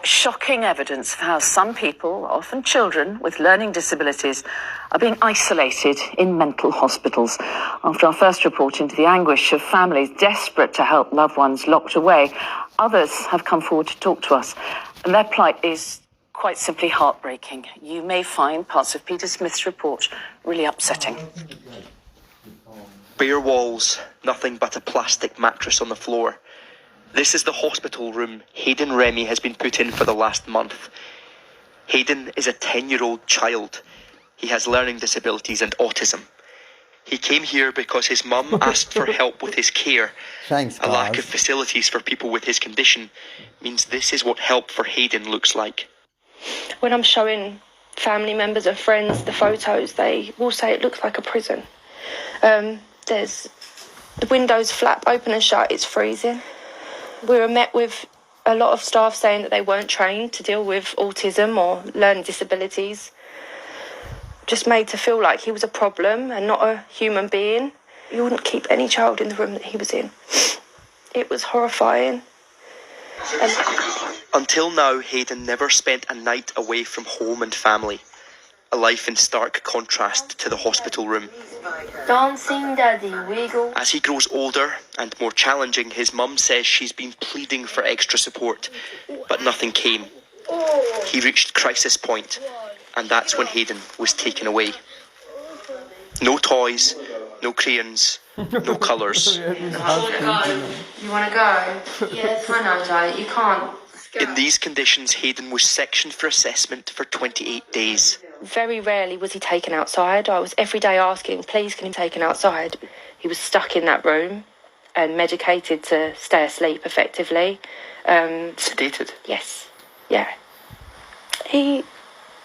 got shocking evidence of how some people, often children with learning disabilities, are being isolated in mental hospitals. After our first report into the anguish of families desperate to help loved ones locked away, others have come forward to talk to us, and their plight is quite simply heartbreaking. You may find parts of Peter Smith's report really upsetting. Bare walls, nothing but a plastic mattress on the floor. This is the hospital room Hayden Remy has been put in for the last month. Hayden is a 10-year-old child. He has learning disabilities and autism. He came here because his mum asked for help with his care. Thanks, a lack of facilities for people with his condition means this is what help for Hayden looks like. When I'm showing family members and friends the photos, they will say it looks like a prison. There's the windows flap open and shut, it's freezing. We were met with a lot of staff saying that they weren't trained to deal with autism or learning disabilities. Just made to feel like he was a problem and not a human being. You wouldn't keep any child in the room that he was in. It was horrifying. Until now, Hayden never spent a night away from home and family. A life in stark contrast to the hospital room. Dancing Daddy Wiggle. As he grows older and more challenging, his mum says she's been pleading for extra support, but nothing came. He reached crisis point, and that's when Hayden was taken away. No toys, no crayons, no colours. You want to go? Yes. I know, Jay, you can't. In these conditions, Hayden was sectioned for assessment for 28 days. Very rarely was he taken outside. I was every day asking, please can he be taken outside? He was stuck in that room and medicated to stay asleep effectively. Sedated? Yes, yeah. He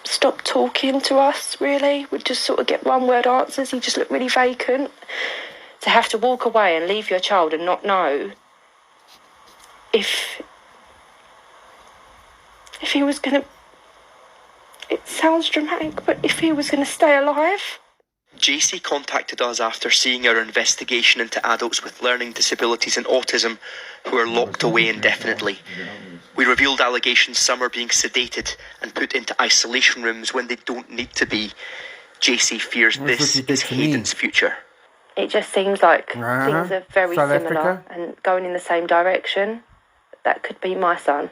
stopped talking to us, really. We'd just sort of get one-word answers. He just looked really vacant. To have to walk away and leave your child and not know if he was going to... It sounds dramatic, but if he was going to stay alive... JC contacted us after seeing our investigation into adults with learning disabilities and autism who are locked away indefinitely. We revealed allegations some are being sedated and put into isolation rooms when they don't need to be. JC fears this is Hayden's future. It just seems like things are very South similar Africa. and going in the same direction. That could be my son.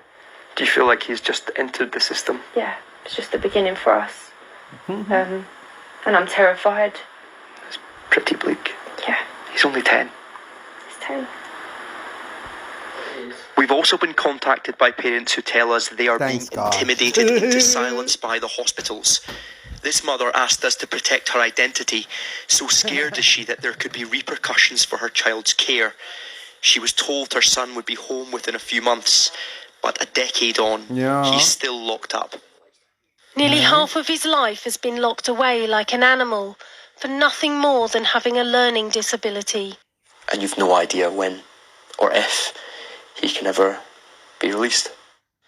Do you feel like he's just entered the system? Yeah, it's just the beginning for us. And I'm terrified. It's pretty bleak. Yeah. He's only 10. He's 10. We've also been contacted by parents who tell us they are being intimidated into silence by the hospitals. This mother asked us to protect her identity. So scared is she that there could be repercussions for her child's care. She was told her son would be home within a few months, but a decade on, he's still locked up. Nearly half of his life has been locked away like an animal for nothing more than having a learning disability. And you've no idea when or if he can ever be released.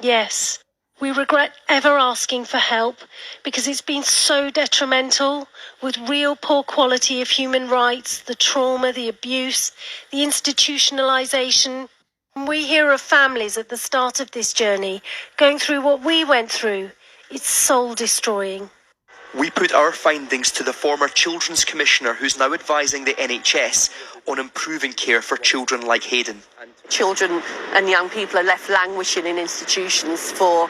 Yes, we regret ever asking for help because it's been so detrimental, with real poor quality of human rights, the trauma, the abuse, the institutionalisation. We hear of families at the start of this journey going through what we went through. It's soul-destroying. We put our findings to the former Children's Commissioner, who's now advising the NHS on improving care for children like Hayden. Children and young people are left languishing in institutions for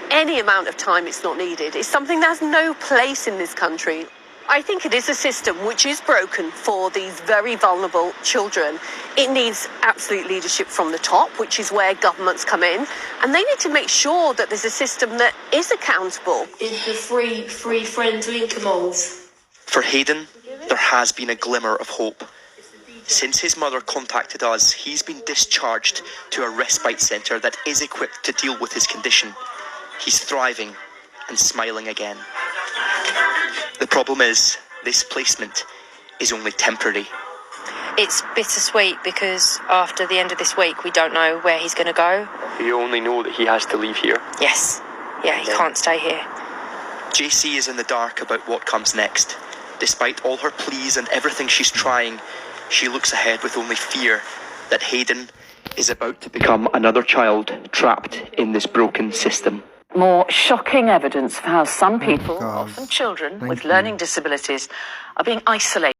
any amount of time it's not needed. It's something that has no place in this country. I think it is a system which is broken for these very vulnerable children. It needs absolute leadership from the top, which is where governments come in, and they need to make sure that there's a system that is accountable. Is the free friends Lincoln For Hayden, there has been a glimmer of hope. Since his mother contacted us, he's been discharged to a respite centre that is equipped to deal with his condition. He's thriving and smiling again. The problem is, this placement is only temporary. It's bittersweet because after the end of this week, we don't know where he's going to go. You only know that he has to leave here. Yes. Yeah, he can't stay here. JC is in the dark about what comes next. Despite all her pleas and everything she's trying, she looks ahead with only fear that Hayden is about to become another child trapped in this broken system. More shocking evidence of how some people, often children with learning disabilities, are being isolated.